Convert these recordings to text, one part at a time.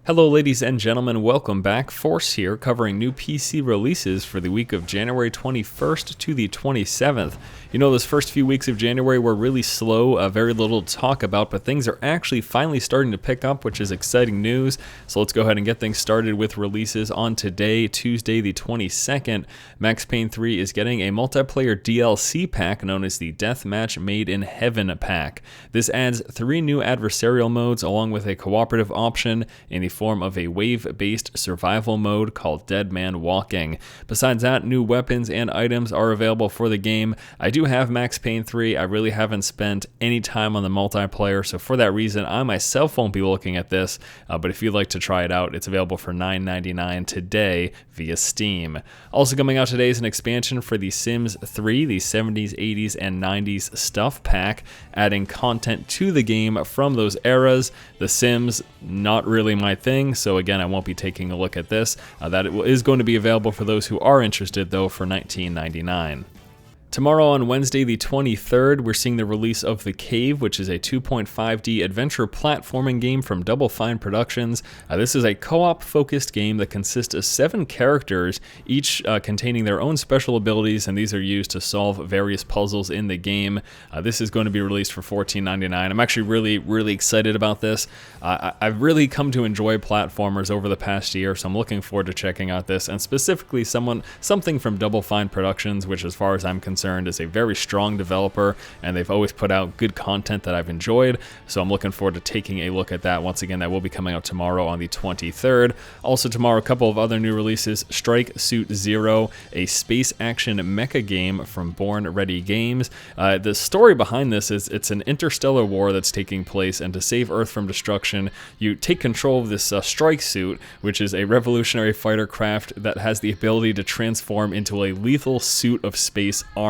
Hello ladies and gentlemen, welcome back. Force here, covering new PC releases for the week of January 21st to the 27th. You know, those first few weeks of January were really slow, very little to talk about, but things are actually finally starting to pick up, which is exciting news. So let's go ahead and get things started with releases on today, Tuesday the 22nd. Max Payne 3 is getting a multiplayer DLC pack known as the Deathmatch Made in Heaven pack. This adds 3 new adversarial modes along with a cooperative option in the form of a wave-based survival mode called Dead Man Walking. Besides that, new weapons and items are available for the game. I do have Max Payne 3. I really haven't spent any time on the multiplayer, so for that reason, I myself won't be looking at this, but if you'd like to try it out, it's available for $9.99 today via Steam. Also coming out today is an expansion for The Sims 3, the 70s, 80s, and 90s stuff pack, adding content to the game from those eras. The Sims, not really my thing, so again, I won't be taking a look at this. That is going to be available for those who are interested, though, for $19.99. Tomorrow on Wednesday the 23rd, we're seeing the release of The Cave, which is a 2.5D adventure platforming game from Double Fine Productions. This is a co-op focused game that consists of 7 characters, each containing their own special abilities, and these are used to solve various puzzles in the game. This is going to be released for $14.99. I'm actually really excited about this. I've really come to enjoy platformers over the past year, so I'm looking forward to checking out this, and specifically something from Double Fine Productions, which as far as I'm concerned is a very strong developer, and they've always put out good content that I've enjoyed, so I'm looking forward to taking a look at that. Once again, that will be coming out tomorrow on the 23rd. Also tomorrow, a couple of other new releases: Strike Suit Zero, a space action mecha game from Born Ready Games. The story behind this is it's an interstellar war that's taking place, and to save Earth from destruction, you take control of this strike suit, which is a revolutionary fighter craft that has the ability to transform into a lethal suit of space armor.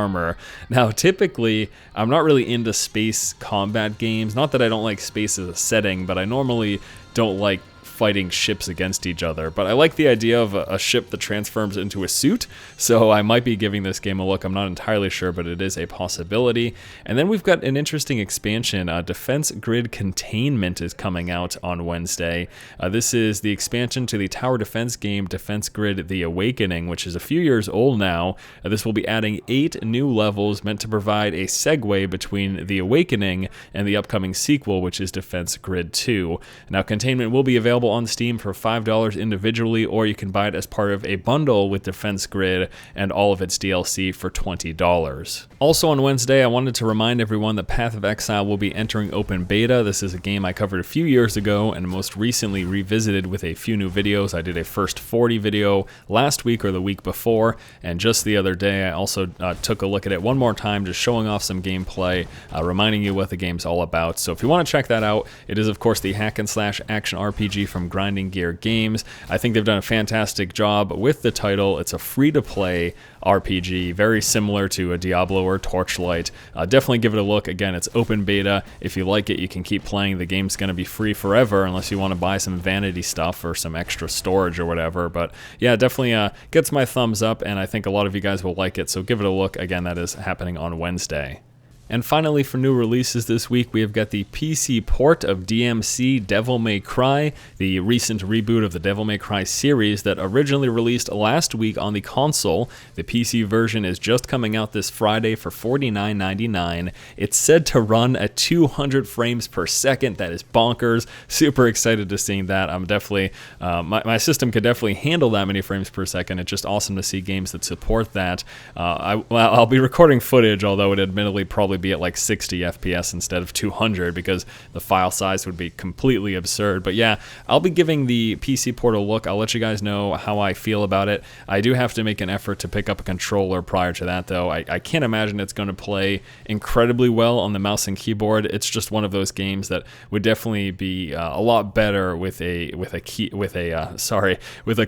Now, typically, I'm not really into space combat games. Not that I don't like space as a setting, but I normally don't like fighting ships against each other, but I like the idea of a ship that transforms into a suit, so I might be giving this game a look. I'm not entirely sure, but it is a possibility. And then we've got an interesting expansion. Defense Grid Containment is coming out on Wednesday. This is the expansion to the tower defense game Defense Grid The Awakening, which is a few years old now. This will be adding 8 new levels meant to provide a segue between The Awakening and the upcoming sequel, which is Defense Grid 2. Now, Containment will be available on Steam for $5 individually, or you can buy it as part of a bundle with Defense Grid and all of its DLC for $20. Also on Wednesday, I wanted to remind everyone that Path of Exile will be entering open beta. This is a game I covered a few years ago and most recently revisited with a few new videos. I did a first 40 video last week or the week before, and just the other day I also took a look at it one more time, just showing off some gameplay, reminding you what the game's all about. So if you want to check that out, it is of course the hack and slash action RPG from Grinding Gear Games. I think they've done a fantastic job with the title. It's a free-to-play RPG, very similar to a Diablo or Torchlight. Definitely give it a look. Again, it's open beta. If you like it, you can keep playing. The game's going to be free forever unless you want to buy some vanity stuff or some extra storage or whatever. But yeah, definitely gets my thumbs up, and I think a lot of you guys will like it, so give it a look. Again, that is happening on Wednesday. And finally, for new releases this week, we have got the PC port of DMC Devil May Cry, the recent reboot of the Devil May Cry series that originally released last week on the console. The PC version is just coming out this Friday for $49.99. It's said to run at 200 frames per second. That is bonkers. Super excited to see that. I'm definitely, my system could definitely handle that many frames per second. It's just awesome to see games that support that. I'll be recording footage, although it admittedly probably be at like 60 FPS instead of 200 because the file size would be completely absurd. But yeah, I'll be giving the PC port a look. I'll let you guys know how I feel about it. I do have to make an effort to pick up a controller prior to that, though. I can't imagine it's going to play incredibly well on the mouse and keyboard. It's just one of those games that would definitely be a lot better with a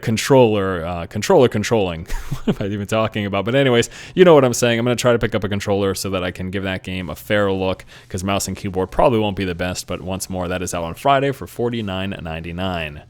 controller controlling. What am I even talking about? But anyways, you know what I'm saying. I'm going to try to pick up a controller so that I can give that game a fair look, because mouse and keyboard probably won't be the best, but once more, that is out on Friday for $49.99.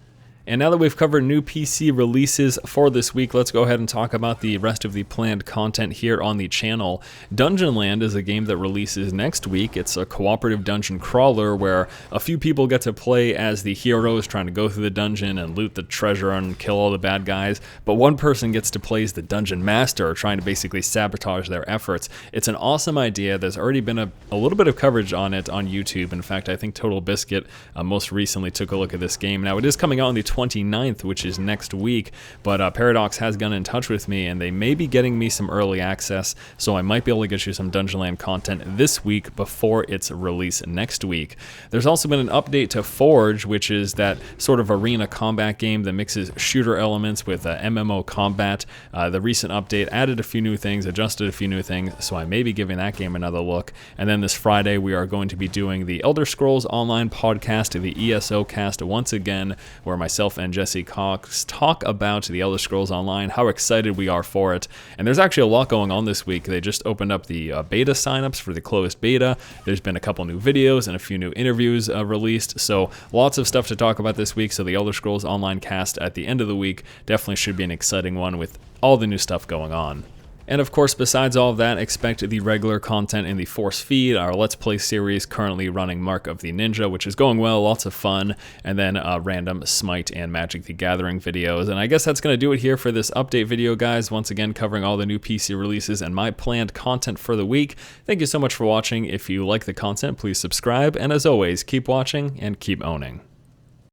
And now that we've covered new PC releases for this week, let's go ahead and talk about the rest of the planned content here on the channel. Dungeonland is a game that releases next week. It's a cooperative dungeon crawler where a few people get to play as the heroes trying to go through the dungeon and loot the treasure and kill all the bad guys, but one person gets to play as the dungeon master, trying to basically sabotage their efforts. It's an awesome idea. There's already been a little bit of coverage on it on YouTube. In fact, I think Total Biscuit most recently took a look at this game. Now, it is coming out on the 29th, which is next week, but Paradox has gotten in touch with me, and they may be getting me some early access, so I might be able to get you some Dungeonland content this week before its release next week. There's also been an update to Forge, which is that sort of arena combat game that mixes shooter elements with MMO combat. The recent update added a few new things, adjusted a few new things, so I may be giving that game another look. And then this Friday, we are going to be doing the Elder Scrolls Online podcast, the ESO cast, once again, where myself and Jesse Cox talk about the Elder Scrolls Online, how excited we are for it. And there's actually a lot going on this week. They just opened up the beta signups for the closed beta. There's been a couple new videos and a few new interviews released, so lots of stuff to talk about this week. So the Elder Scrolls Online cast at the end of the week definitely should be an exciting one with all the new stuff going on. And of course, besides all of that, expect the regular content in the Force feed, our Let's Play series currently running Mark of the Ninja, which is going well, lots of fun, and then random Smite and Magic the Gathering videos. And I guess that's going to do it here for this update video, guys. Once again, covering all the new PC releases and my planned content for the week. Thank you so much for watching. If you like the content, please subscribe, and as always, keep watching and keep owning.